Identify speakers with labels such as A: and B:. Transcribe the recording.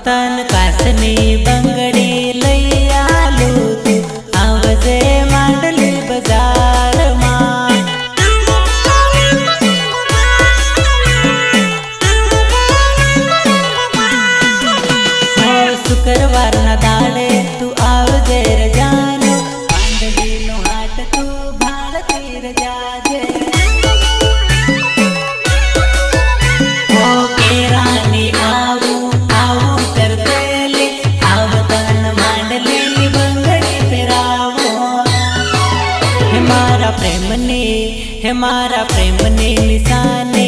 A: तन कासनी बंगड़ी लई आलू तू आवजे मांडली बजार मां। शुक्रवार ना दाड़े तू आवजे रजानो मांडली नो हाट तू भाड़ती रजाजे। हे मारा प्रेमनी निशाने